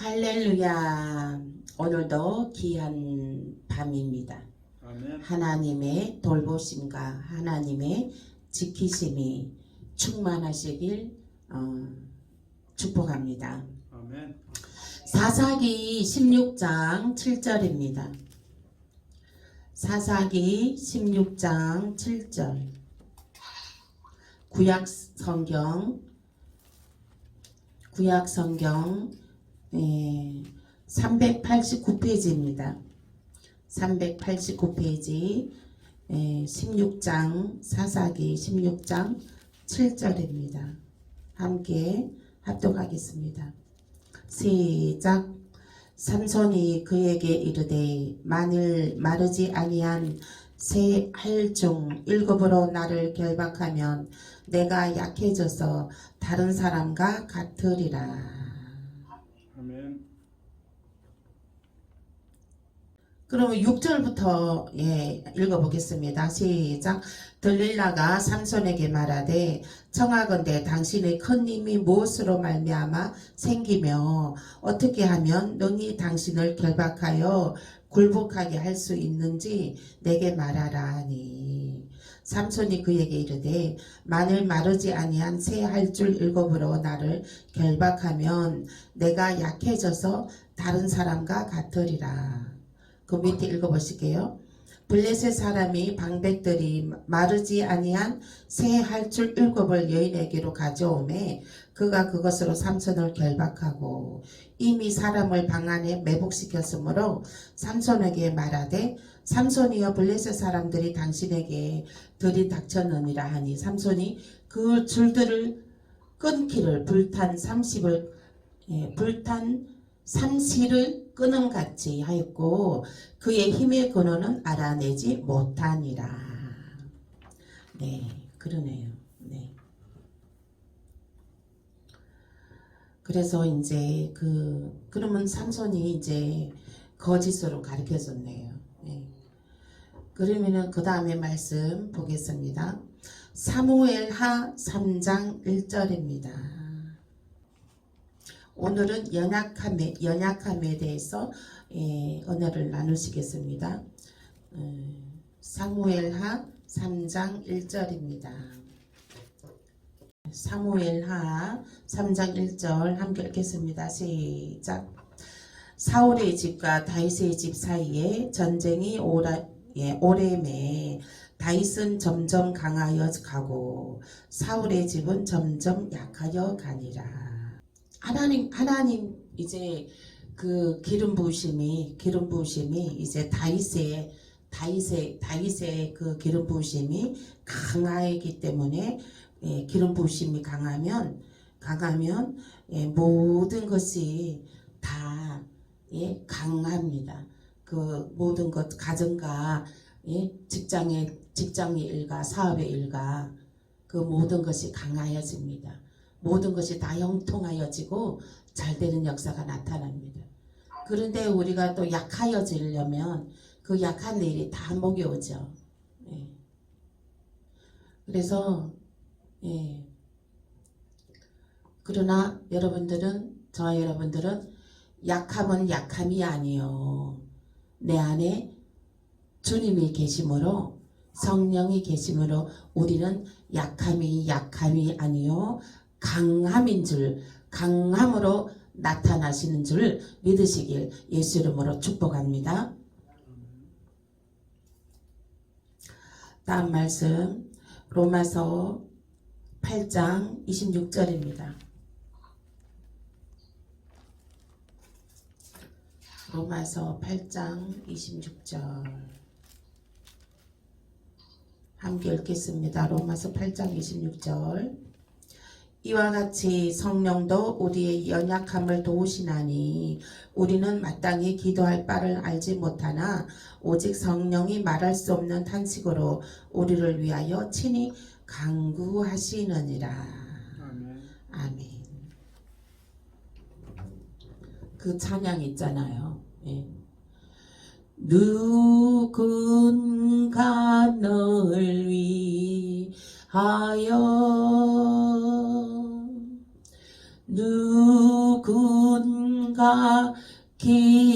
할렐루야. 오늘도 귀한 밤입니다. 아멘. 하나님의 돌보심과 하나님의 지키심이 충만하시길 축복합니다. 아멘. 사사기 16장 7절입니다. 사사기 16장 7절. 구약 성경 389페이지입니다. 389페이지 16장 사사기 16장 7절입니다. 함께 합독하겠습니다. 시작. 삼손이 그에게 이르되 만일 마르지 아니한 새 알 중 7으로 나를 결박하면 내가 약해져서 다른 사람과 같으리라. 아멘. 그러면 6절부터 읽어보겠습니다. 시작. 들릴라가 삼손에게 말하되 청하건대 당신의 큰 힘이 무엇으로 말미암아 생기며 어떻게 하면 능히 당신을 결박하여 굴복하게 할 수 있는지 내게 말하라 하니 삼손이 그에게 이르되 만일 마르지 아니한 새 할 줄 7으로 나를 결박하면 내가 약해져서 다른 사람과 같으리라. 그 밑에 읽어보실게요. 블레셋 사람이 방백들이 마르지 아니한 새 할 줄 7을 여인에게로 가져오매 그가 그것으로 삼손을 결박하고 이미 사람을 방 안에 매복시켰으므로 삼손에게 말하되 삼손이여 블레셋 사람들이 당신에게 들이닥쳤느니라 하니 삼손이 그 줄들을 끊기를 불탄 30을 끊음 같이 하였고 그의 힘의 근원은 알아내지 못하니라. 네, 그러네요. 네. 그래서 이제 그러면 삼손이 이제 거짓으로 가르쳐줬네요. 네. 그러면은 그 다음에 말씀 보겠습니다. 사무엘하 3장 1절입니다. 오늘은 연약함에 대해서 언어를 나누시겠습니다. 사무엘하 3장 1절입니다. 사무엘하 3장 1절 함께 읽겠습니다. 시작. 사울의 집과 다윗의 집 사이에 전쟁이 오래매 다윗은 점점 강하여 가고 사울의 집은 점점 약하여 가니라. 하나님 이제 그 기름 부으심이 이제 다윗의 그 기름 부으심이 강하기 때문에 기름 부으심이 강하면 모든 것이 다 강합니다. 그 모든 것 가정과 직장의 일과 사업의 일과 그 모든 것이 강하여집니다. 모든 것이 다 형통하여지고 잘 되는 역사가 나타납니다. 그런데 우리가 또 약하여지려면 그 약한 일이 다 목여오죠. 그래서 그러나 저와 여러분들은 약함은 약함이 아니요. 내 안에 주님이 계심으로 성령이 계심으로 우리는 약함이 아니요. 강함으로 나타나시는 줄 믿으시길 예수 이름으로 축복합니다. 다음 말씀 로마서 8장 26절입니다. 로마서 8장 26절 함께 읽겠습니다. 로마서 8장 26절 이와 같이 성령도 우리의 연약함을 도우시나니 우리는 마땅히 기도할 바를 알지 못하나 오직 성령이 말할 수 없는 탄식으로 우리를 위하여 친히 간구하시느니라. 아멘. 아멘. 그 찬양 있잖아요. 누군가 널 위하여 누군가 삼가 기도하네.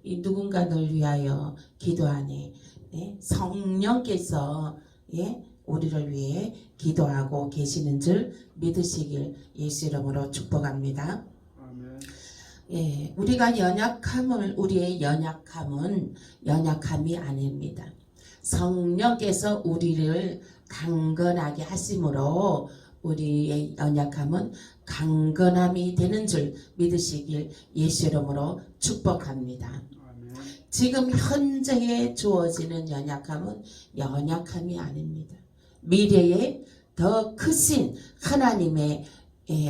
이 누군가를 위하여 기도하네. 예? 성령께서 예? 우리를 위해 기도하고 계시는 줄 믿으시길 예수 이름으로 축복합니다. 아멘. 예, 우리가 우리의 연약함은 연약함이 아닙니다. 성령께서 우리를 강건하게 하심으로 우리의 연약함은 강건함이 되는 줄 믿으시길 예수 이름으로 축복합니다. 아멘. 지금 현재에 주어지는 연약함은 연약함이 아닙니다. 미래에 더 크신 하나님의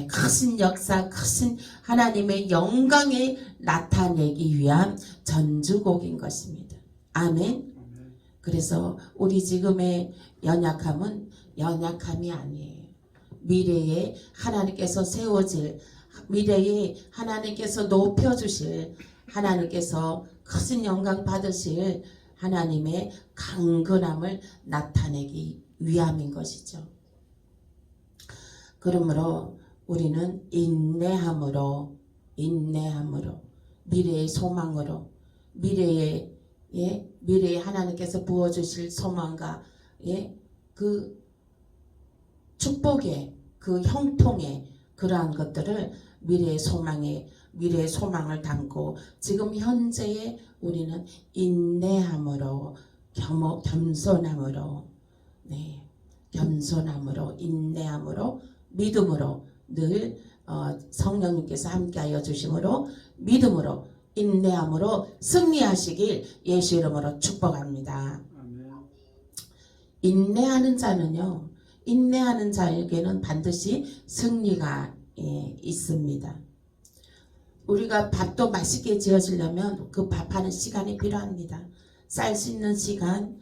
크신 역사, 크신 하나님의 영광을 나타내기 위한 전주곡인 것입니다. 아멘. 아멘. 그래서 우리 지금의 연약함은 연약함이 아니에요. 미래에 하나님께서 세워질, 미래에 하나님께서 높여주실, 하나님께서 크신 영광 받으실 하나님의 강건함을 나타내기 위함인 것이죠. 그러므로 우리는 인내함으로 미래의 소망으로 미래에 하나님께서 부어주실 소망과 그 축복의 그 형통의 그러한 것들을 미래의 소망을 담고 지금 현재에 우리는 인내함으로 겸손함으로 인내함으로 믿음으로 늘 성령님께서 함께하여 주심으로 믿음으로 인내함으로 승리하시길 예수 이름으로 축복합니다. 아멘. 인내하는 자에게는 반드시 승리가 있습니다. 우리가 밥도 맛있게 지어지려면 그 밥하는 시간이 필요합니다. 쌀 씻는 시간,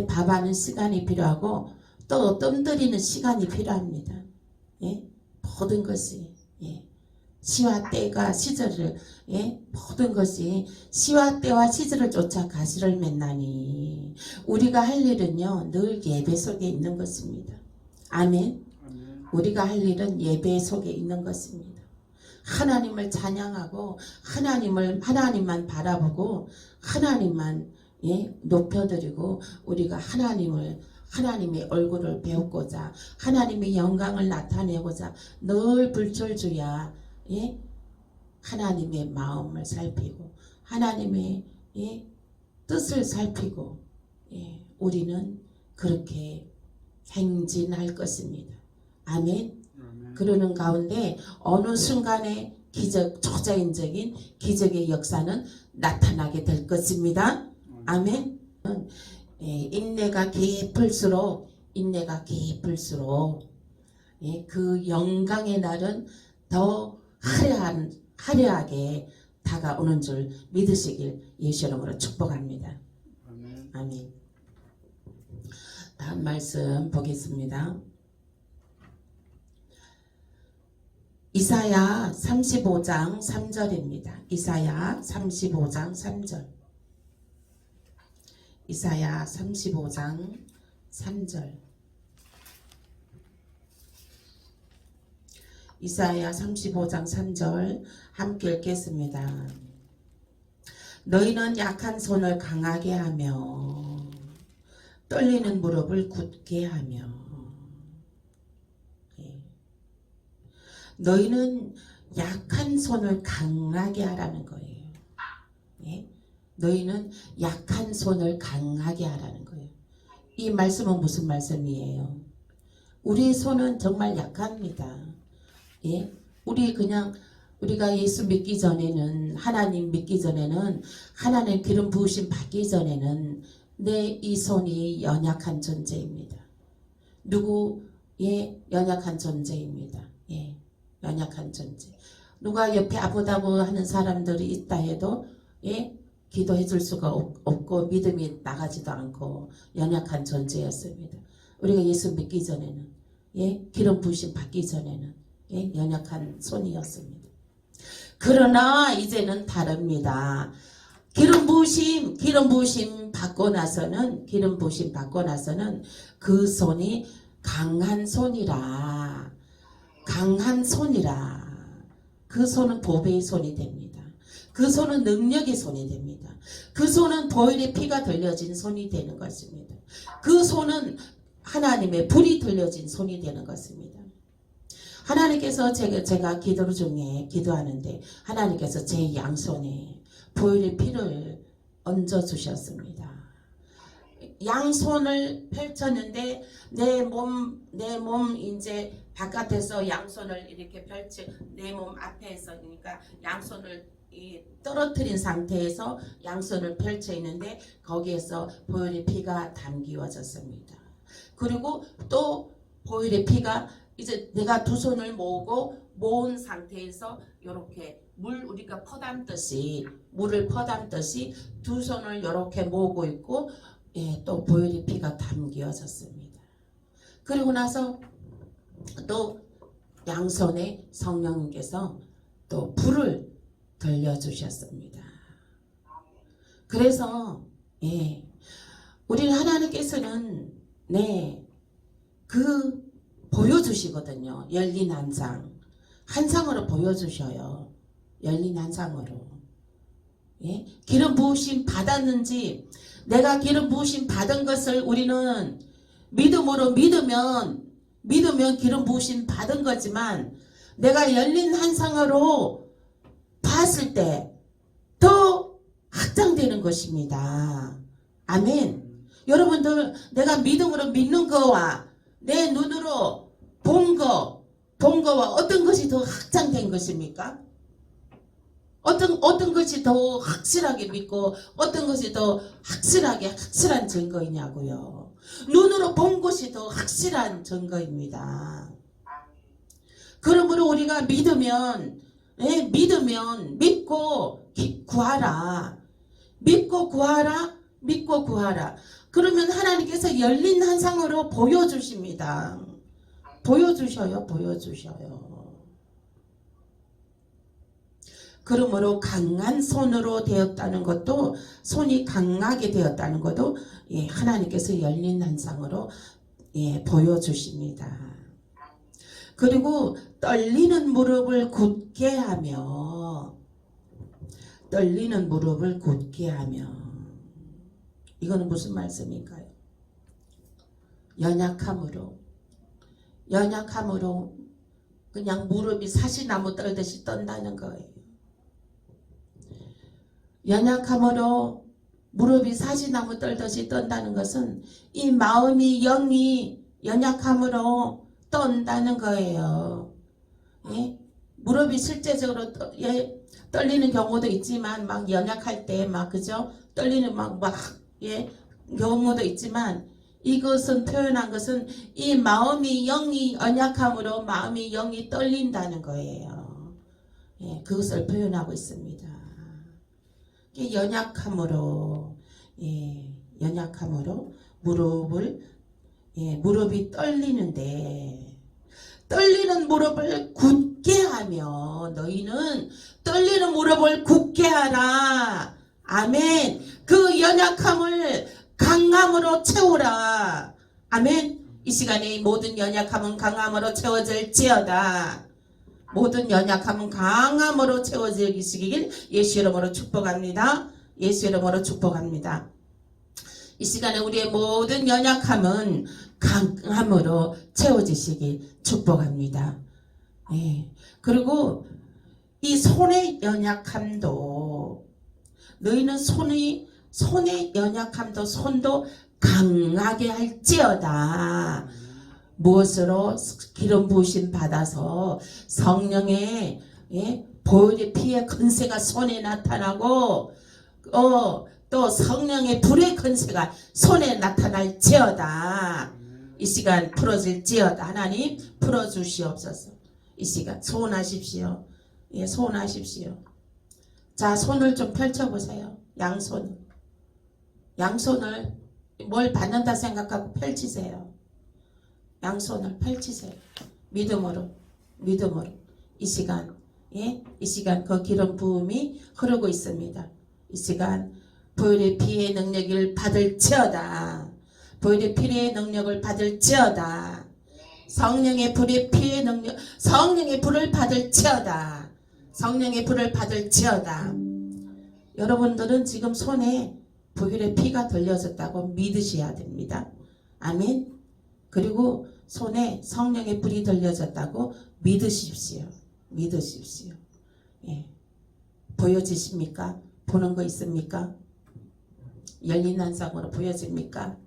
밥하는 시간이 필요하고 또 뜸들이는 시간이 필요합니다. 모든 것이 시와 때가 시절을 모든 것이 시와 때와 시절을 쫓아 가시를 맺나니 우리가 할 일은요 늘 예배 속에 있는 것입니다. 아멘. 아멘. 우리가 할 일은 예배 속에 있는 것입니다. 하나님을 찬양하고 하나님만 바라보고 하나님만 높여드리고 우리가 하나님의 얼굴을 배우고자 하나님의 영광을 나타내고자 늘 불철주야 하나님의 마음을 살피고 하나님의 뜻을 살피고 우리는 그렇게 행진할 것입니다. 아멘. 아멘. 그러는 가운데 어느 순간에 초자연적인 기적의 역사는 나타나게 될 것입니다. 아멘. 인내가 깊을수록 그 영광의 날은 더 화려하게 다가오는 줄 믿으시길 예수 이름으로 축복합니다. 아멘. 아멘. 다음 말씀 보겠습니다. 이사야 35장 3절입니다. 이사야 35장 3절. 이사야 35장 3절. 이사야 35장 3절 함께 읽겠습니다. 너희는 약한 손을 강하게 하며 떨리는 무릎을 굳게 하며 너희는 약한 손을 강하게 하라는 거예요. 너희는 약한 손을 강하게 하라는 거예요. 이 말씀은 무슨 말씀이에요? 우리의 손은 정말 약합니다. 우리가 예수 믿기 전에는 하나님 믿기 전에는 하나님 기름 부으심 받기 전에는 내 이 손이 연약한 존재입니다. 연약한 존재입니다. 연약한 존재. 누가 옆에 아프다고 하는 사람들이 있다 해도 기도해 줄 수가 없고 믿음이 나가지도 않고 연약한 존재였습니다. 우리가 예수 믿기 전에는 기름 부으심 받기 전에는 연약한 손이었습니다. 그러나 이제는 다릅니다. 기름 부으심 받고 나서는 그 손이 강한 손이라 강한 손이라. 그 손은 보배의 손이 됩니다. 그 손은 능력의 손이 됩니다. 그 손은 보혈의 피가 들려진 손이 되는 것입니다. 그 손은 하나님의 불이 들려진 손이 되는 것입니다. 하나님께서 제가 기도 중에 기도하는데 하나님께서 제 양손에 보혈의 피를 얹어 주셨습니다. 양손을 펼쳤는데 내 몸 이제 바깥에서 양손을 이렇게 펼쳐 내 몸 앞에서 그러니까 양손을 떨어뜨린 상태에서 양손을 펼쳐 있는데 거기에서 보혈의 피가 담기워졌습니다. 그리고 또 보혈의 피가 이제 내가 두 손을 모은 상태에서 이렇게 우리가 물을 퍼담듯이 두 손을 이렇게 모으고 있고 또 보혈의 피가 담기워졌습니다. 그리고 나서 또 양손에 성령님께서 또 불을 들려주셨습니다. 그래서 우리 하나님께서는 보여주시거든요. 열린 한 상으로 보여주셔요. 열린 한 상으로. 기름 부으심 받았는지 내가 기름 부으심 받은 것을 우리는 믿음으로 믿으면 기름 부으심 받은 거지만 내가 열린 한 상으로 봤을 때 더 확장되는 것입니다. 아멘. 여러분들 내가 믿음으로 믿는 거와 내 눈으로 본 거와 어떤 것이 더 확장된 것입니까? 어떤 것이 더 확실하게 믿고 어떤 것이 더 확실한 증거이냐고요. 눈으로 본 것이 더 확실한 증거입니다. 그러므로 우리가 믿으면 믿고 구하라. 믿고 구하라. 그러면 하나님께서 열린 한 상으로 보여주십니다. 보여주셔요. 그러므로 강한 손으로 되었다는 것도 손이 강하게 되었다는 것도 하나님께서 열린 한 상으로 보여주십니다. 그리고 떨리는 무릎을 굳게 하며 이거는 무슨 말씀일까요? 연약함으로 그냥 무릎이 사시나무 떨듯이 떤다는 거예요. 연약함으로 무릎이 사시나무 떨듯이 떤다는 것은 이 마음이 영이 연약함으로 떤다는 거예요. 무릎이 실제적으로 떨리는 경우도 있지만 막 연약할 때 그죠? 떨리는 경우도 있지만 이것은 표현한 것은 이 마음이 영이 연약함으로 마음이 영이 떨린다는 거예요. 그것을 표현하고 있습니다. 연약함으로 무릎이 떨리는데 떨리는 무릎을 굳게 하며 너희는 떨리는 무릎을 굳게 하라. 아멘. 그 연약함을 강함으로 채우라. 아멘. 이 시간에 모든 연약함은 강함으로 채워질지어다. 모든 연약함은 강함으로 채워지시길 예수 이름으로 축복합니다. 예수 이름으로 축복합니다. 이 시간에 우리의 모든 연약함은 강함으로 채워지시길 축복합니다. 그리고 이 손의 연약함도 너희는 손의 연약함도 손도 강하게 할지어다. 무엇으로? 기름 부으심 받아서 성령의 보혈의 피의 근세가 손에 나타나고 또 성령의 불의 근세가 손에 나타날지어다. 이 시간 풀어질지어다. 하나님 풀어주시옵소서. 이 시간 소원하십시오. 소원하십시오. 자, 손을 좀 펼쳐보세요. 양손을 뭘 받는다 생각하고 펼치세요. 양손을 펼치세요. 믿음으로 이 시간 그 기름 부음이 흐르고 있습니다. 이 시간 보혈의 피의 능력을 받을지어다. 보혈의 피의 능력을 받을지어다. 성령의 불의 피의 능력, 성령의 불을 받을지어다. 성령의 불을 받을지어다. 여러분들은 지금 손에 보혈의 피가 들려졌다고 믿으셔야 됩니다. 아멘. 그리고 손에 성령의 불이 들려졌다고 믿으십시오. 믿으십시오. 예. 보여지십니까? 보는 거 있습니까? 열린 한상으로 보여집니까?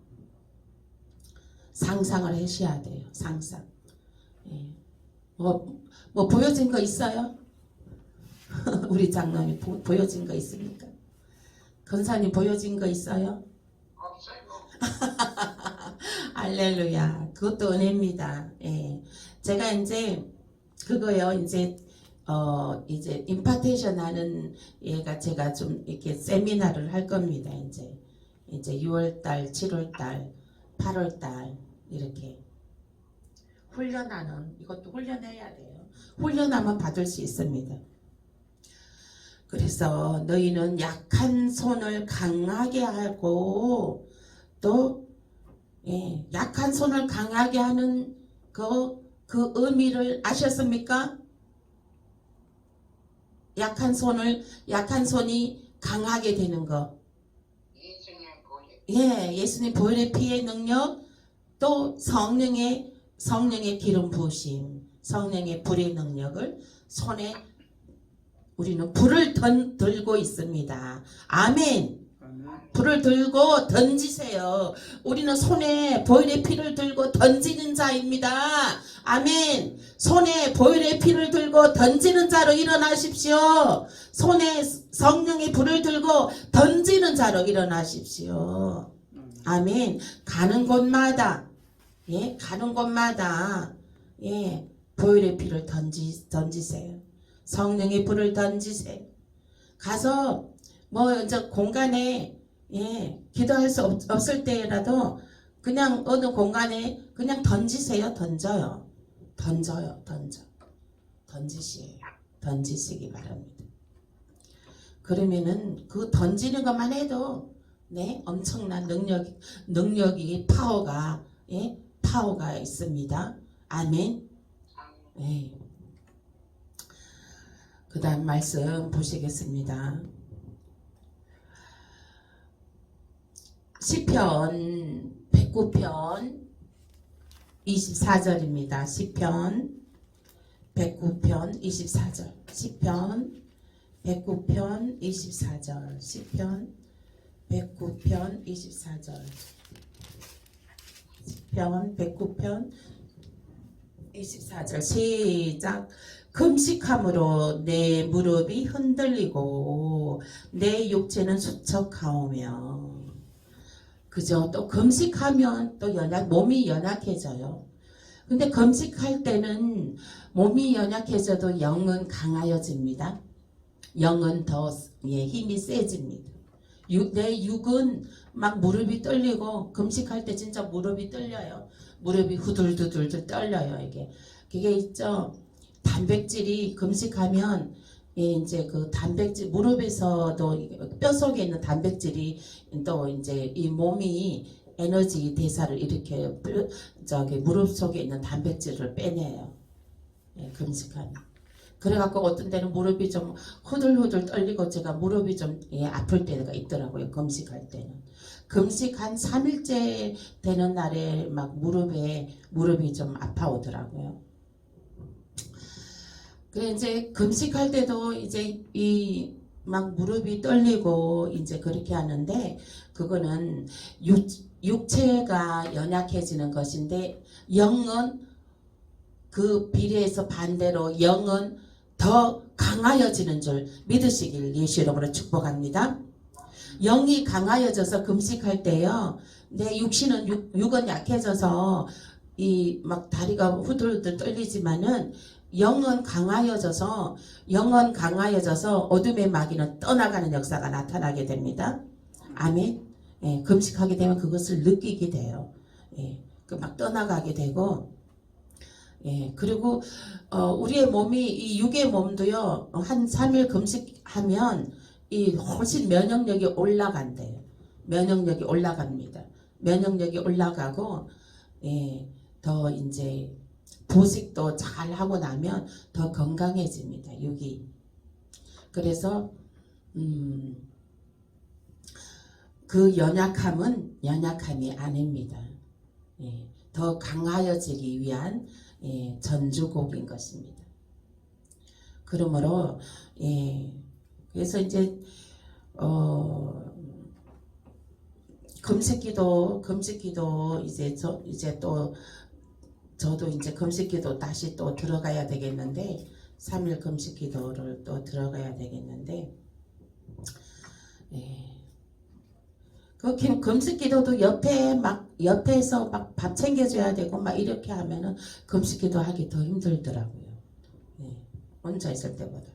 상상을 하셔야 돼요. 상상. 예. 뭐 보여진 거 있어요? 우리 장로님 보여진 거 있습니까? 권사님 보여진 거 있어요? 할렐루야. 그것도 은혜입니다. 예. 제가 이제 그거요. 이제 임파테이션 하는 얘가 제가 좀 이렇게 세미나를 할 겁니다. 이제 6월달, 7월달, 8월달 이렇게 훈련하는, 이것도 훈련해야 돼요. 훈련하면 받을 수 있습니다. 그래서 너희는 약한 손을 강하게 하고 또 약한 손을 강하게 하는 그 의미를 아셨습니까? 약한 손이 강하게 되는 거. 예수님 보혈의 피의 능력, 또 성령의 기름 부으심, 성령의 불의 능력을 손에 우리는 불을 들고 있습니다. 아멘. 불을 들고 던지세요. 우리는 손에 보혈의 피를 들고 던지는 자입니다. 아멘. 손에 보혈의 피를 들고 던지는 자로 일어나십시오. 손에 성령의 불을 들고 던지는 자로 일어나십시오. 아멘. 가는 곳마다 보혈의 피를 던지세요. 성령의 불을 던지세요. 가서 이제 공간에 기도할 수 없을 때라도 그냥 어느 공간에 그냥 던지세요. 던지시기 바랍니다. 그러면은 그 던지는 것만 해도 엄청난 능력이 파워가 있습니다. 아멘. 그 다음 말씀 보시겠습니다. 시편 109편 24절입니다. 시편 109편 24절. 시편 109편 24절. 시편 109편 24절. 시편 109편 24절. 시작. 금식함으로 내 무릎이 흔들리고 내 육체는 수척하오며. 그죠? 또 금식하면 또 몸이 연약해져요. 근데 금식할 때는 몸이 연약해져도 영은 강하여집니다. 영은 더 힘이 세집니다. 내 육은 막 무릎이 떨리고, 금식할 때 진짜 무릎이 떨려요. 무릎이 후들후들 떨려요. 그게 있죠. 단백질이 금식하면 이제 그 단백질, 무릎에서도 뼈 속에 있는 단백질이 또 이제 이 몸이 에너지 대사를 이렇게 무릎 속에 있는 단백질을 빼내요. 금식하면. 그래갖고 어떤 때는 무릎이 좀 후들후들 떨리고 제가 무릎이 좀 아플 때가 있더라고요. 금식할 때는. 금식 한 3일째 되는 날에 막 무릎이 좀 아파오더라고요. 그래 이제 금식할 때도 이제 이 막 무릎이 떨리고 이제 그렇게 하는데, 그거는 육체가 연약해지는 것인데 영은 그 비례해서 반대로 영은 더 강하여지는 줄 믿으시길 예수 이름으로 축복합니다. 영이 강하여져서 금식할 때요, 내 육은 약해져서 이 막 다리가 후들후들 떨리지만은 영은 강하여져서 어둠의 마귀는 떠나가는 역사가 나타나게 됩니다. 아멘. 금식하게 되면 그것을 느끼게 돼요. 막 떠나가게 되고, 그리고 우리의 몸이, 이 육의 몸도요, 한 3일 금식하면 이 훨씬 면역력이 올라간대요. 면역력이 올라갑니다. 면역력이 올라가고 더 이제 보식도 잘 하고 나면 더 건강해집니다. 육이. 그래서 그 연약함은 연약함이 아닙니다. 예, 더 강하여지기 위한 전주곡인 것입니다. 그러므로 그래서 이제 금식기도 이제 저도 이제 금식기도 다시 또 들어가야 되겠는데 3일 금식기도를 또 들어가야 되겠는데 그 금식기도도 옆에서 막 밥 챙겨줘야 되고 막 이렇게 하면은 금식기도 하기 더 힘들더라고요. 혼자 있을 때보다.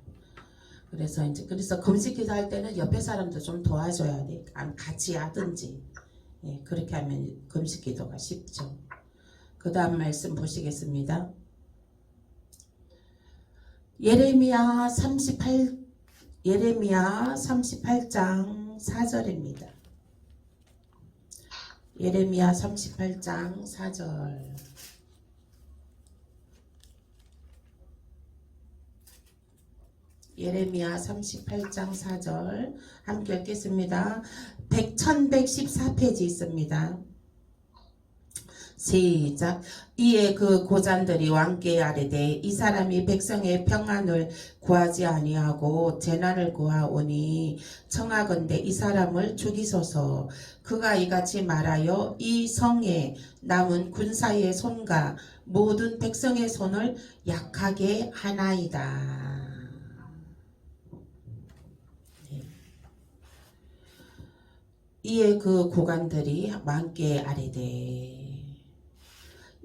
그래서 금식기도 할 때는 옆에 사람도 좀 도와줘야 돼. 같이 하든지. 그렇게 하면 금식기도가 쉽죠. 그 다음 말씀 보시겠습니다. 예레미야 38장 4절입니다. 예레미야 38장 4절. 예레미야 38장 4절 함께 읽겠습니다. 1114페이지 있습니다. 시작. 이에 그 고잔들이 왕께 아뢰되 이 사람이 백성의 평안을 구하지 아니하고 재난을 구하오니 청하건대 이 사람을 죽이소서. 그가 이같이 말하여 이 성에 남은 군사의 손과 모든 백성의 손을 약하게 하나이다. 이에 그 고관들이 왕께 아뢰되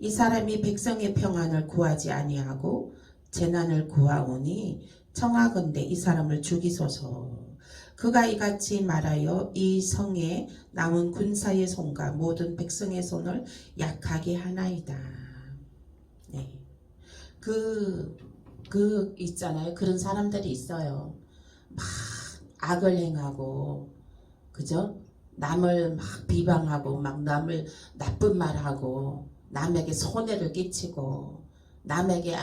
이 사람이 백성의 평안을 구하지 아니하고 재난을 구하오니 청하건대 이 사람을 죽이소서. 그가 이같이 말하여 이 성에 남은 군사의 손과 모든 백성의 손을 약하게 하나이다. 있잖아요. 그런 사람들이 있어요. 막 악을 행하고, 그죠? 남을 막 비방하고, 막 남을 나쁜 말하고, 남에게 손해를 끼치고 남에게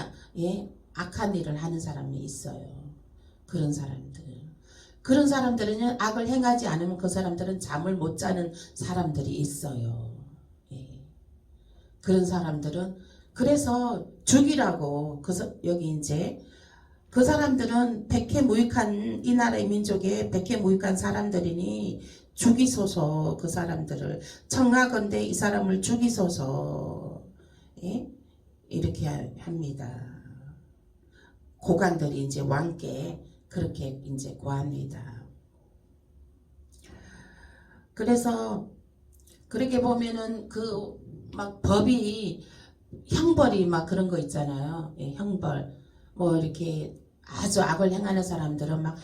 악한 일을 하는 사람이 있어요. 그런 사람들은 악을 행하지 않으면 그 사람들은 잠을 못 자는 사람들이 있어요. 그런 사람들은 그래서 죽이라고 여기 이제 그 사람들은 백해무익한 이 나라의 민족에 백해무익한 사람들이니 죽이소서. 그 사람들을 청하건대 이 사람을 죽이소서. 이렇게 합니다. 고관들이 이제 왕께 그렇게 이제 고합니다. 그래서 그렇게 보면은 그 막 법이 형벌이 막 그런 거 있잖아요. 형벌 뭐 이렇게 아주 악을 행하는 사람들은 막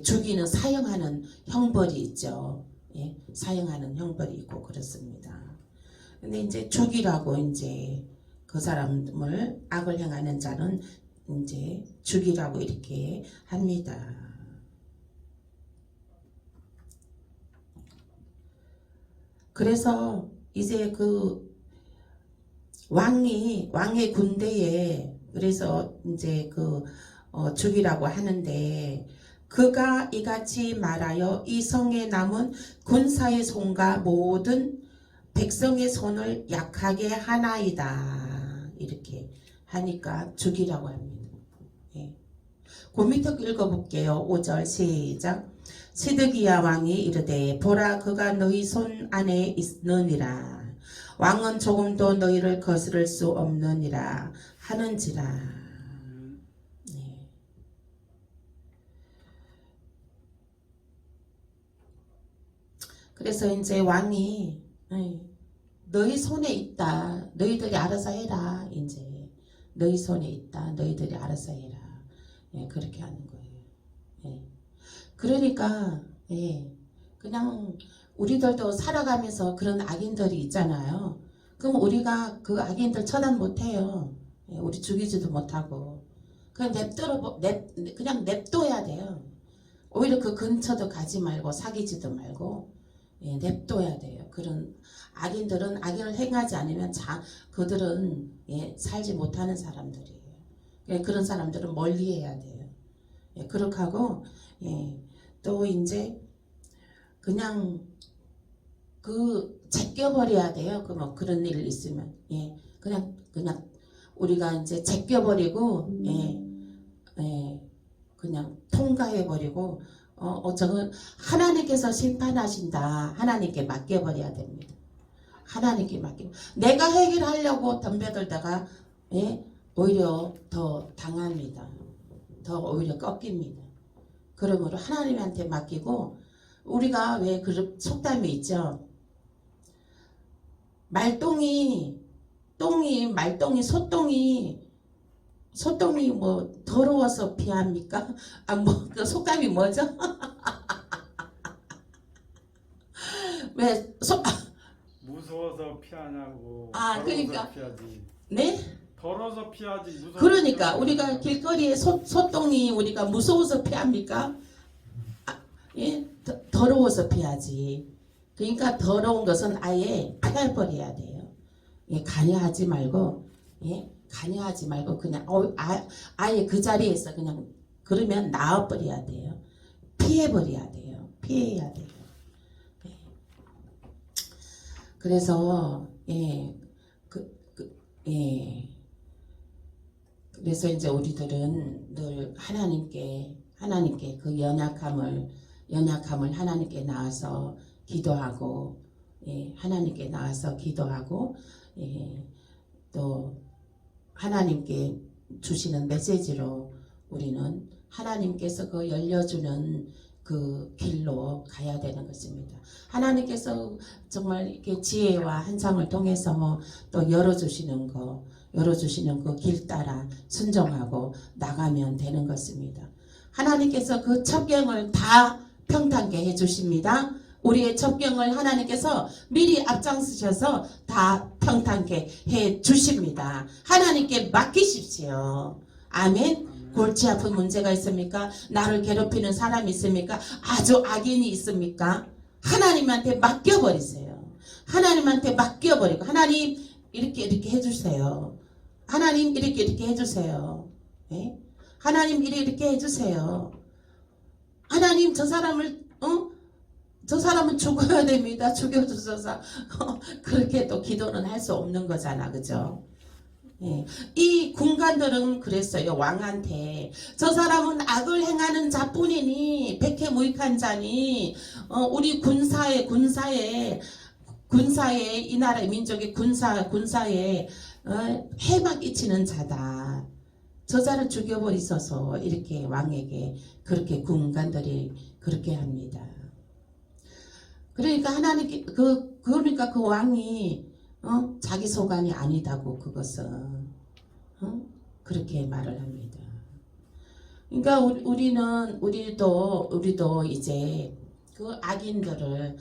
죽이는 사형하는 형벌이 있죠. 사형하는 형벌이 있고 그렇습니다. 근데 이제 죽이라고 이제 그 사람을 악을 행하는 자는 이제 죽이라고 이렇게 합니다. 그래서 이제 그 왕의 군대에 그래서 이제 죽이라고 하는데 그가 이같이 말하여 이 성에 남은 군사의 손과 모든 백성의 손을 약하게 하나이다. 이렇게 하니까 죽이라고 합니다. 그 밑에 읽어볼게요. 5절 시작. 시드기야 왕이 이르되 보라 그가 너희 손 안에 있느니라. 왕은 조금도 너희를 거스를 수 없느니라 하는지라. 그래서 이제 왕이 너희 손에 있다. 너희들이 알아서 해라. 이제 너희 손에 있다. 너희들이 알아서 해라. 그렇게 하는 거예요. 그러니까 그냥 우리들도 살아가면서 그런 악인들이 있잖아요. 그럼 우리가 그 악인들 처단 못해요. 우리 죽이지도 못하고 그냥 그냥 냅둬야 돼요. 오히려 그 근처도 가지 말고 사귀지도 말고 예, 냅둬야 돼요. 그런 악인들은 악을 행하지 않으면 그들은 예, 살지 못하는 사람들이에요. 예, 그런 사람들은 멀리해야 돼요. 예, 그렇게 하고 예, 또 이제 그냥 제껴버려야 돼요. 뭐 그런 일 있으면 예, 그냥 우리가 이제 제껴버리고 예, 그냥 통과해버리고 저건 하나님께서 심판하신다. 하나님께 맡겨버려야 됩니다. 하나님께 맡겨. 내가 해결하려고 덤벼들다가 예, 오히려 더 당합니다. 더 오히려 꺾입니다. 그러므로 하나님한테 맡기고 우리가 왜 그 속담이 있죠. 말똥이 소똥이 뭐 더러워서 피합니까? 뭐 그 속담이 뭐죠? 왜 무서워서 피하냐고. 아, 더러워서 그러니까. 피하지. 네? 더러워서 피하지. 무서워서 그러니까 피하지. 우리가 길거리에 소똥이 우리가 무서워서 피합니까? 예? 더러워서 피하지. 그러니까 더러운 것은 아예 피해버려야 돼요. 예, 관여하지 말고 그냥 아예 그 자리에서 그냥 그러면 나와버려야 돼요. 피해버려야 돼요. 피해야 돼요. 예. 그래서 그래서 이제 우리들은 늘 하나님께 그 연약함을 하나님께 나와서 기도하고 하나님께 나와서 기도하고 또 하나님께 주시는 메시지로 우리는 하나님께서 그 열려주는 그 길로 가야 되는 것입니다. 하나님께서 정말 이렇게 지혜와 한상을 통해서 또 열어주시는 그 길 따라 순종하고 나가면 되는 것입니다. 하나님께서 그 첩경을 다 평탄케 해주십니다. 우리의 첩경을 하나님께서 미리 앞장서셔서 다 평탄케 해주십니다. 하나님께 맡기십시오. 아멘. 골치 아픈 문제가 있습니까? 나를 괴롭히는 사람이 있습니까? 아주 악인이 있습니까? 하나님한테 맡겨버리세요. 하나님한테 맡겨버리고 하나님 이렇게 해주세요. 하나님 이렇게 해주세요. 네? 하나님 이렇게 해주세요. 하나님 저 사람은 죽어야 됩니다. 죽여주셔서 그렇게 또 기도는 할 수 없는 거잖아. 그죠? 예. 이 군관들은 그랬어요. 왕한테 저 사람은 악을 행하는 자뿐이니 백해무익한 자니 우리 군사에 이 나라의 민족의 군사에 해막 끼치는 자다. 저자를 죽여버리소서. 이렇게 왕에게 그렇게 군관들이 그렇게 합니다. 그러니까 하나님께 그러니까 그 왕이 자기 소관이 아니다고 그것은 그렇게 말을 합니다. 그러니까 우리도 이제 그 악인들의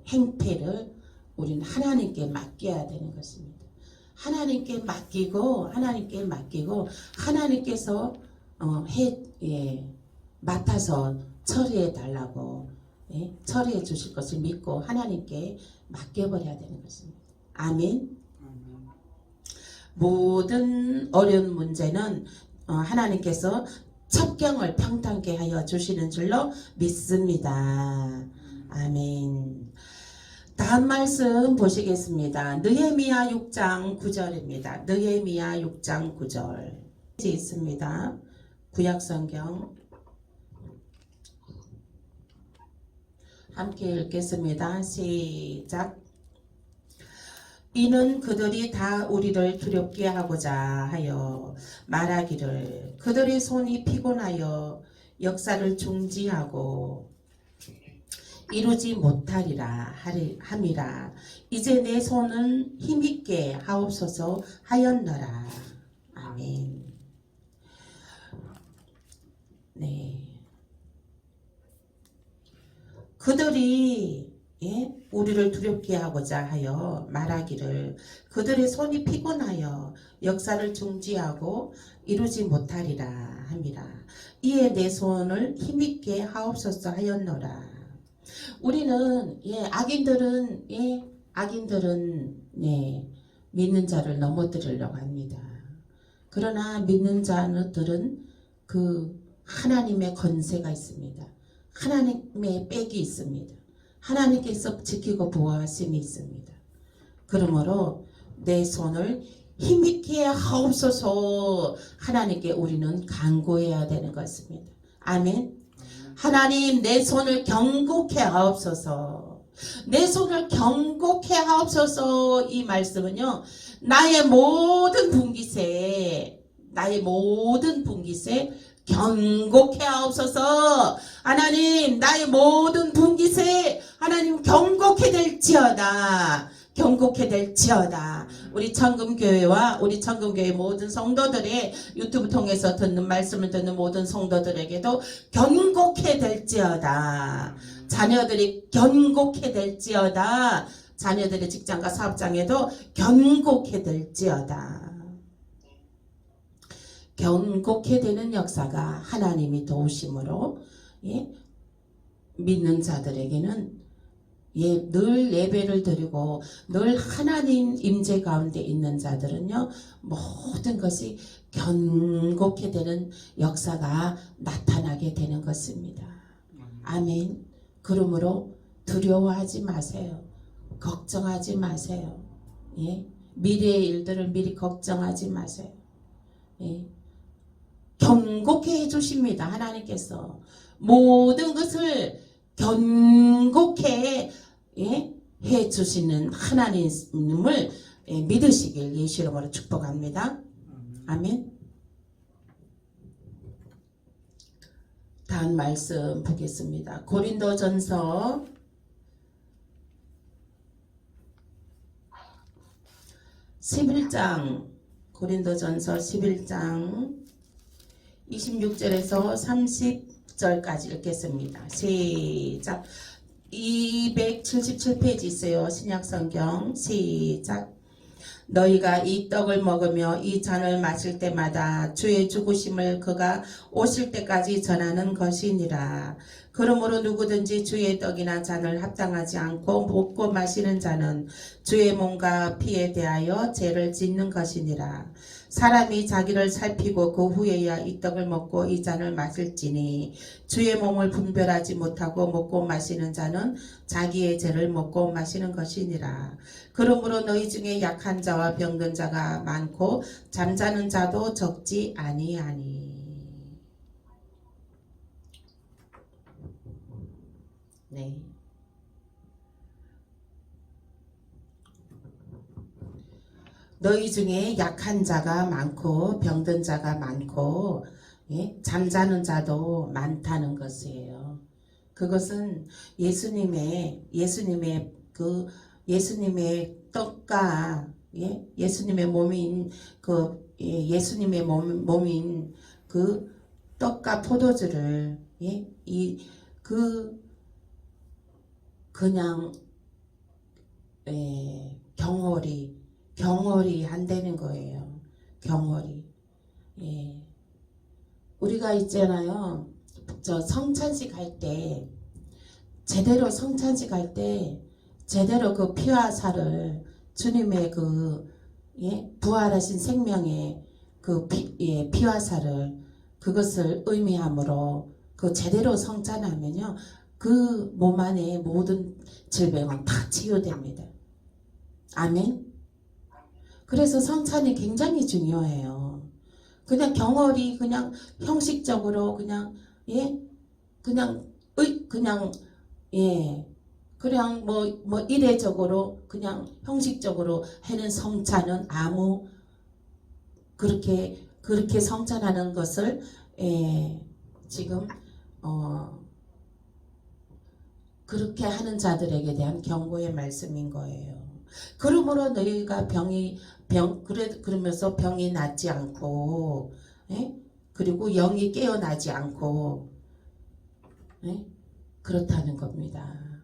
행태를 우리는 하나님께 맡겨야 되는 것입니다. 하나님께 맡기고 하나님께서 맡아서 처리해 달라고 처리해 주실 것을 믿고 하나님께 맡겨버려야 되는 것입니다. 아멘. 모든 어려운 문제는 하나님께서 첩경을 평탄케 하여 주시는 줄로 믿습니다. 아멘. 다음 말씀 보시겠습니다. 느헤미야 6장 9절입니다. 느헤미야 6장 9절 있습니다. 구약성경 함께 읽겠습니다. 시작. 이는 그들이 다 우리를 두렵게 하고자 하여 말하기를 그들의 손이 피곤하여 역사를 중지하고 이루지 못하리라 함이라. 이제 내 손은 힘있게 하옵소서 하였노라. 아멘. 네. 그들이 우리를 두렵게 하고자 하여 말하기를 그들의 손이 피곤하여 역사를 중지하고 이루지 못하리라 함이라. 이에 내 손을 힘있게 하옵소서 하였노라. 우리는 악인들은 믿는 자를 넘어뜨리려고 합니다. 그러나 믿는 자들은 그 하나님의 권세가 있습니다. 하나님의 백이 있습니다. 하나님께서 지키고 보호하심이 있습니다. 그러므로 내 손을 힘있게 하옵소서 하나님께 우리는 간구해야 되는 것입니다. 아멘. 하나님 내 손을 경고케 하옵소서. 내 손을 경고케 하옵소서. 이 말씀은요, 나의 모든 분깃에 경고케 하옵소서. 하나님 나의 모든 분깃에 하나님 경고케 될지어다. 우리 청금교회와 우리 청금교회 모든 성도들의 유튜브 통해서 듣는 말씀을 듣는 모든 성도들에게도 경고케 될지어다. 자녀들이 경고케 될지어다. 자녀들의 직장과 사업장에도 경고케 될지어다. 경고케 되는 역사가 하나님이 도우심으로 믿는 자들에게는 늘 예배를 드리고 늘 하나님 임재 가운데 있는 자들은요, 모든 것이 견고케 되는 역사가 나타나게 되는 것입니다. 아멘. 그러므로 두려워하지 마세요. 걱정하지 마세요. 미래의 일들을 미리 걱정하지 마세요. 견고케 해주십니다. 하나님께서 모든 것을 견고케 해주시는 하나님을 믿으시길 예수 이름으로 축복합니다. 아멘. 다음 말씀 보겠습니다. 고린도전서 11장 고린도전서 11장 26절에서 30절까지 읽겠습니다. 시작. 277페이지 있어요. 신약성경. 시작. 너희가 이 떡을 먹으며 이 잔을 마실 때마다 주의 죽으심을 그가 오실 때까지 전하는 것이니라. 그러므로 누구든지 주의 떡이나 잔을 합당하지 않고 먹고 마시는 자는 주의 몸과 피에 대하여 죄를 짓는 것이니라. 사람이 자기를 살피고 그 후에야 이 떡을 먹고 이 잔을 마실지니 주의 몸을 분별하지 못하고 먹고 마시는 자는 자기의 죄를 먹고 마시는 것이니라. 그러므로 너희 중에 약한 자와 병든 자가 많고 잠자는 자도 적지 아니하니. 네. 너희 중에 약한 자가 많고 병든 자가 많고 잠자는 자도 많다는 것이에요. 그것은 예수님의 떡과 예수님의 몸인 예수님의 몸인 그 떡과 포도주를 그냥 경홀이 한다는 거예요. 경홀이. 우리가 있잖아요. 저 성찬식 할 때 제대로 제대로 그 피와 살을 주님의 부활하신 생명의 피와 살을 그것을 의미함으로 제대로 성찬하면요, 그 몸 안에 모든 질병은 다 치유됩니다. 아멘. 그래서 성찬이 굉장히 중요해요. 그냥 경홀이 그냥 형식적으로 그냥 뭐 이례적으로 그냥 형식적으로 하는 성찬은 그렇게 성찬하는 것을 지금 그렇게 하는 자들에게 대한 경고의 말씀인 거예요. 그러므로 너희가 그러면서 병이 낫지 않고, 그리고 영이 깨어나지 않고, 그렇다는 겁니다.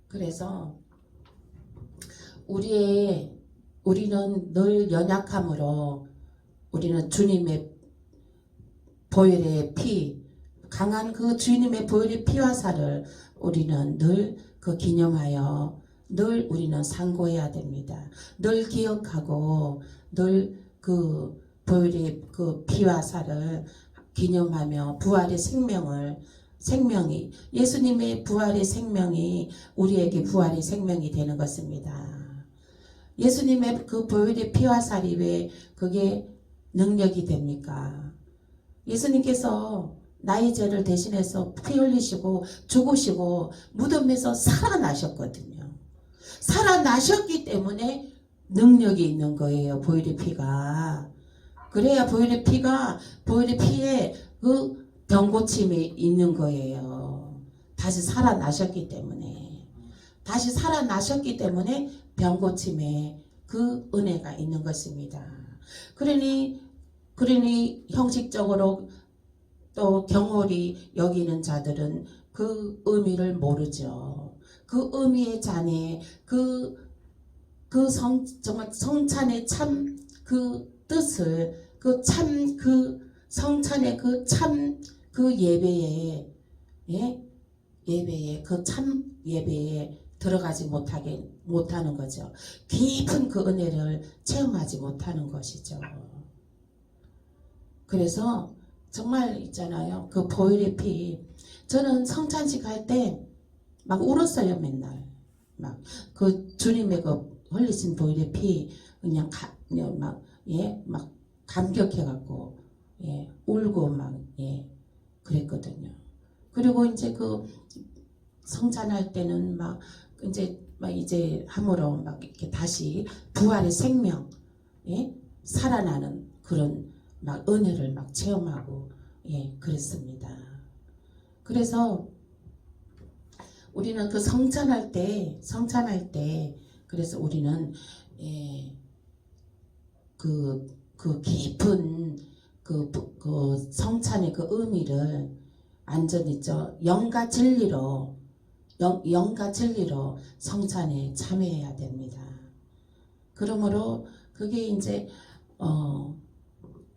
그래서 우리는 늘 연약함으로 우리는 주님의 보혈의 피, 강한 그 주님의 보혈의 피와 살을 우리는 늘 그 기념하여 늘 우리는 상고해야 됩니다. 늘 기억하고 늘 그 보혈의 그 피와 살을 기념하며 부활의 생명이 예수님의 부활의 생명이 우리에게 부활의 생명이 되는 것입니다. 예수님의 그 보혈의 피와 살이 왜 그게 능력이 됩니까? 예수님께서 나의 죄를 대신해서 피 흘리시고 죽으시고 무덤에서 살아나셨거든요. 살아나셨기 때문에 능력이 있는 거예요. 보혈의 피가. 그래야 보혈의 피에 그 병고침이 있는 거예요. 다시 살아나셨기 때문에 병고침에 그 은혜가 있는 것입니다. 그러니 형식적으로 또 경홀히 여기는 자들은 그 의미를 모르죠. 그 의미의 잔에 정말 성찬의 참 그 뜻을 그 성찬의 그 참 그 예배에 그 참 예배에 들어가지 못하는 거죠. 깊은 그 은혜를 체험하지 못하는 것이죠. 그래서 정말 있잖아요. 그 보혈의 피. 저는 성찬식 할 때 막 울었어요. 맨날. 막 그 주님의 그 흘리신 보혈의 피 그냥 막 감격해갖고 울고 막 그랬거든요. 그리고 이제 그 성찬할 때는 이제 함으로 막 이렇게 다시 부활의 생명 살아나는 그런 막 은혜를 막 체험하고 그랬습니다. 그래서 우리는 그 성찬할 때 그래서 우리는 그 깊은 그 성찬의 그 의미를 완전히 영과 진리로 성찬에 참여해야 됩니다. 그러므로 그게 이제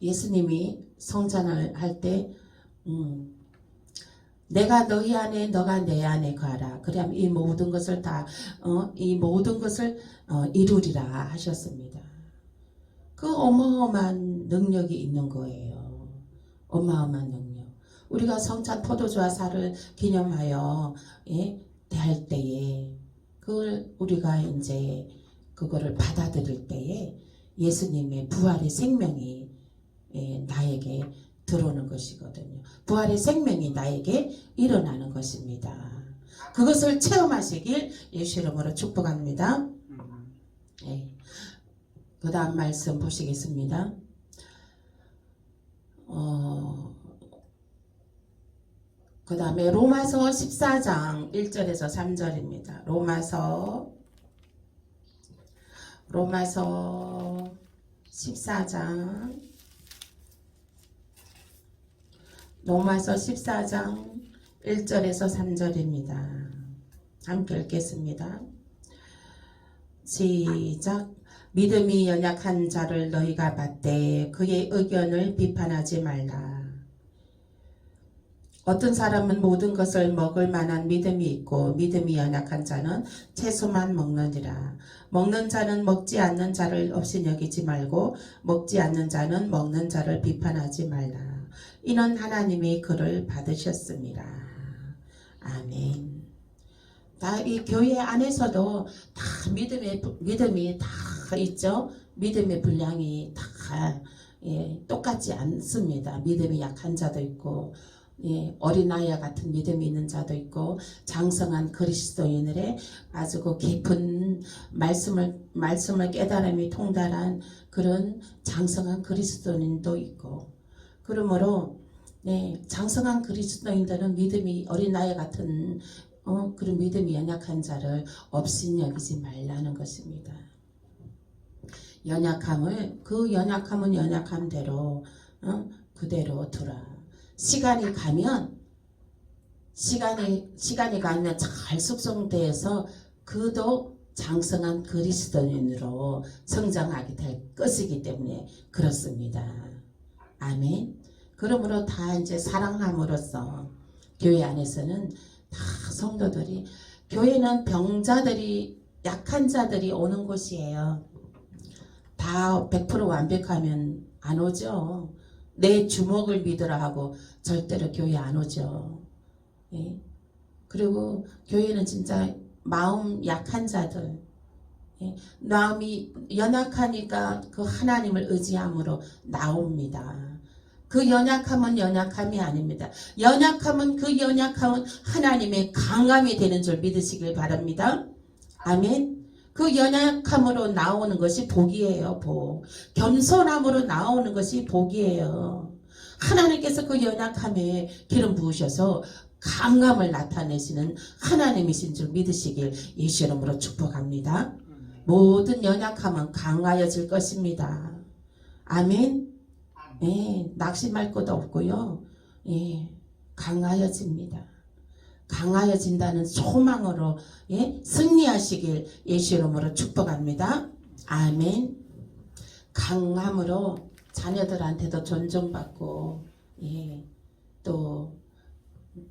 예수님이 성찬을 할 때 내가 너희 안에 너가 내 안에 거하라. 그러면 이 모든 것을 이루리라 하셨습니다. 그 어마어마한 능력이 있는 거예요. 어마어마한 능력. 우리가 성찬 포도주와 살을 기념하여 대할 때에 그걸 우리가 이제 그거를 받아들일 때에 예수님의 부활의 생명이 나에게 들어오는 것이거든요. 부활의 생명이 나에게 일어나는 것입니다. 그것을 체험하시길 예수 이름으로 축복합니다. 그 다음 말씀 보시겠습니다. 그 다음에 로마서 14장 1절에서 3절입니다. 로마서 14장 1절에서 3절입니다. 함께 읽겠습니다. 시작. 믿음이 연약한 자를 너희가 받되 그의 의견을 비판하지 말라. 어떤 사람은 모든 것을 먹을 만한 믿음이 있고 믿음이 연약한 자는 채소만 먹느니라. 먹는 자는 먹지 않는 자를 없이 여기지 말고 먹지 않는 자는 먹는 자를 비판하지 말라. 이는 하나님이 그를 받으셨습니다. 아멘. 다 이 교회 안에서도 다 믿음이 다 있죠. 믿음의 분량이 다 똑같지 않습니다. 믿음이 약한 자도 있고 어린아이와 같은 믿음이 있는 자도 있고 장성한 그리스도인들의 아주 그 깊은 말씀을 깨달음이 통달한 그런 장성한 그리스도인도 있고 그러므로 장성한 그리스도인들은 믿음이 어린아이 같은 그런 믿음이 연약한 자를 없인 여기지 말라는 것입니다. 그 연약함은 연약함대로 그대로 두라. 시간이 가면 잘 숙성되어서 그도 장성한 그리스도인으로 성장하게 될 것이기 때문에 그렇습니다. 아멘. 그러므로 다 이제 사랑함으로써 교회 안에서는 다 성도들이, 교회는 병자들이, 약한 자들이 오는 곳이에요. 다 100% 완벽하면 안 오죠. 내 주먹을 믿으라 하고 절대로 교회 안 오죠. 예. 그리고 교회는 진짜 마음 약한 자들, 예. 마음이 연약하니까 그 하나님을 의지함으로 나옵니다. 그 연약함은 연약함이 아닙니다. 연약함은 그 연약함은 하나님의 강함이 되는 줄 믿으시길 바랍니다. 아멘. 그 연약함으로 나오는 것이 복이에요. 복. 겸손함으로 나오는 것이 복이에요. 하나님께서 그 연약함에 기름 부으셔서 강함을 나타내시는 하나님이신 줄 믿으시길 예수 이름으로 축복합니다. 모든 연약함은 강하여질 것입니다. 아멘. 예, 낙심할 것도 없고요. 예, 강하여집니다. 강하여진다는 소망으로, 예, 승리하시길 예수 이름으로 축복합니다. 아멘. 강함으로 자녀들한테도 존중받고, 예, 또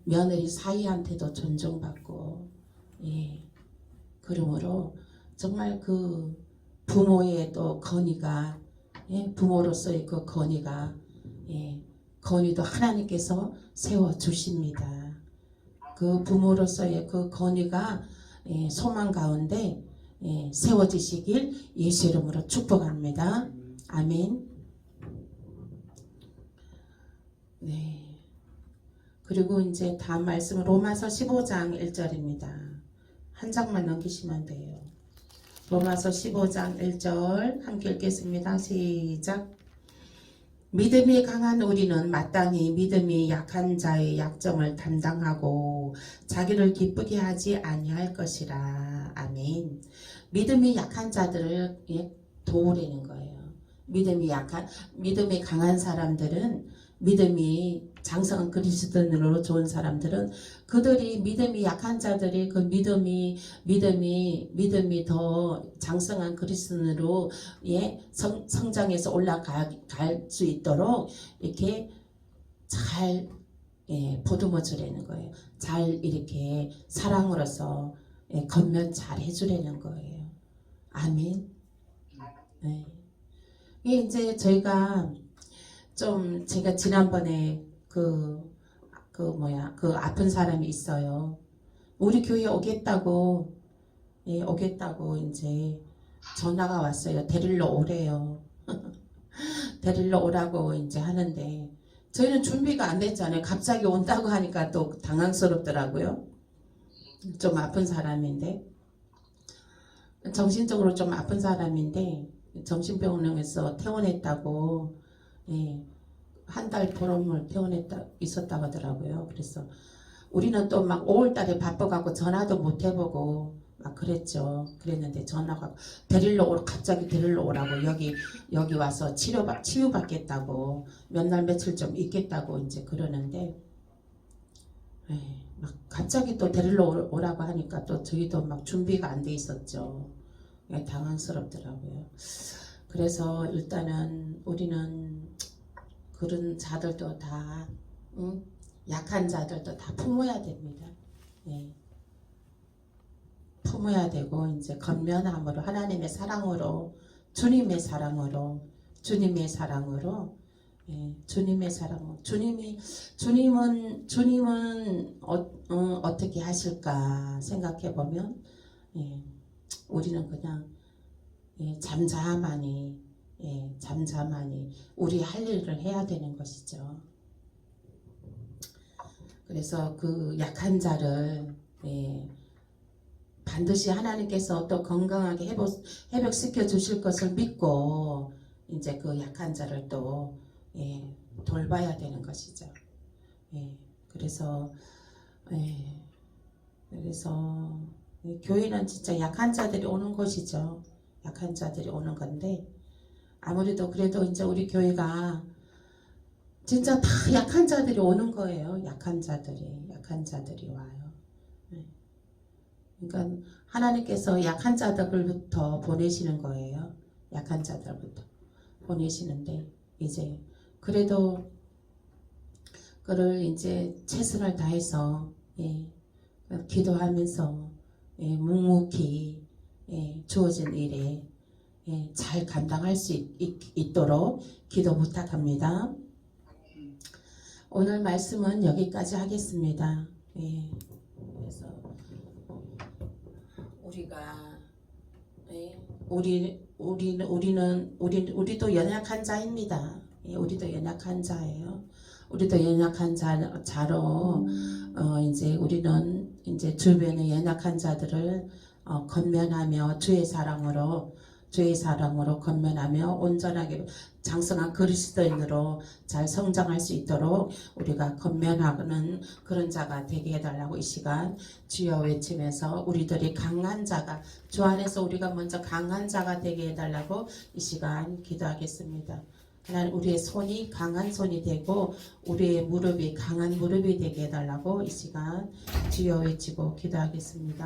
며느리 사이한테도 존중받고, 예, 그러므로 정말 그 부모의 또 건의가, 예, 부모로서의 그 건의가, 예, 건의도 하나님께서 세워주십니다. 그 부모로서의 그 건의가, 예, 소망 가운데, 예, 세워지시길 예수 이름으로 축복합니다. 아멘. 네. 그리고 이제 다음 말씀은 로마서 15장 1절입니다. 한 장만 넘기시면 돼요. 로마서 15장 1절 함께 읽겠습니다. 시작. 믿음이 강한 우리는 마땅히 믿음이 약한 자의 약점을 담당하고 자기를 기쁘게 하지 아니할 것이라. 아멘. 믿음이 약한 자들을 도우려는 거예요. 믿음이 강한 사람들은, 믿음이 장성한 그리스도인으로 좋은 사람들은, 그들이 믿음이 약한 자들이 그 믿음이 더 장성한 그리스도인으로, 예, 성장해서 올라갈 수 있도록 이렇게 잘, 예, 보듬어 주려는 거예요. 잘 이렇게 사랑으로서, 예, 겉면 잘 해주려는 거예요. 아멘. 네. 이게 이제 저희가 제가 지난번에 그 아픈 사람이 있어요. 우리 교회 오겠다고, 예, 오겠다고 이제 전화가 왔어요. 데리러 오래요. 데리러 오라고 이제 하는데, 저희는 준비가 안 됐잖아요. 갑자기 온다고 하니까 또 당황스럽더라고요. 좀 아픈 사람인데, 정신적으로 좀 아픈 사람인데, 정신병원에서 퇴원했다고, 예, 한 달 보름을 있었다고 하더라고요. 그래서 우리는 또 막 5월달에 바빠갖고 전화도 못 해보고 막 그랬죠. 그랬는데 전화가 갑자기 데리러 오라고, 여기 와서 치유받겠다고, 몇 날 며칠 좀 있겠다고 이제 그러는데, 막 갑자기 또 데리러 오라고 하니까 또 저희도 막 준비가 안 돼 있었죠. 당황스럽더라고요. 그래서 일단은 우리는 그런 자들도 다, 약한 자들도 다 품어야 됩니다. 예. 품어야 되고, 이제 건면함으로, 하나님의 사랑으로, 주님의 사랑으로, 예, 주님의 사랑으로, 주님은 어떻게 하실까 생각해 보면, 예, 우리는 그냥, 예, 잠잠하니 우리 할 일을 해야 되는 것이죠. 그래서 그 약한 자를, 예, 반드시 하나님께서 또 건강하게 회복시켜 주실 것을 믿고 이제 그 약한 자를 또, 예, 돌봐야 되는 것이죠. 예, 그래서 교회는 진짜 약한 자들이 오는 곳이죠. 약한 자들이 오는 건데, 아무래도 그래도 이제 우리 교회가 진짜 다 약한 자들이 오는 거예요. 약한 자들이 와요. 그러니까 하나님께서 약한 자들부터 보내시는 거예요. 약한 자들부터 보내시는데, 이제 그래도 그를 이제 최선을 다해서 예, 기도하면서 예, 묵묵히 예, 주어진 일에 예, 잘 감당할 수 있도록 기도 부탁합니다. 오늘 말씀은 여기까지 하겠습니다. 예, 그래서 우리가 예, 우리도 연약한 자입니다. 예, 우리도 연약한 자예요. 우리도 연약한 자로 이제 우리는 이제 주변의 연약한 자들을 건면하며 주의 사랑으로 건면하며 온전하게 장성한 그리스도인으로 잘 성장할 수 있도록 우리가 건면하는 그런 자가 되게 해달라고 이 시간 주여 외치면서 우리들이 강한 자가 주 안에서 우리가 먼저 강한 자가 되게 해달라고 이 시간 기도하겠습니다. 하나님 우리의 손이 강한 손이 되고 우리의 무릎이 강한 무릎이 되게 해달라고 이 시간 주여 외치고 기도하겠습니다.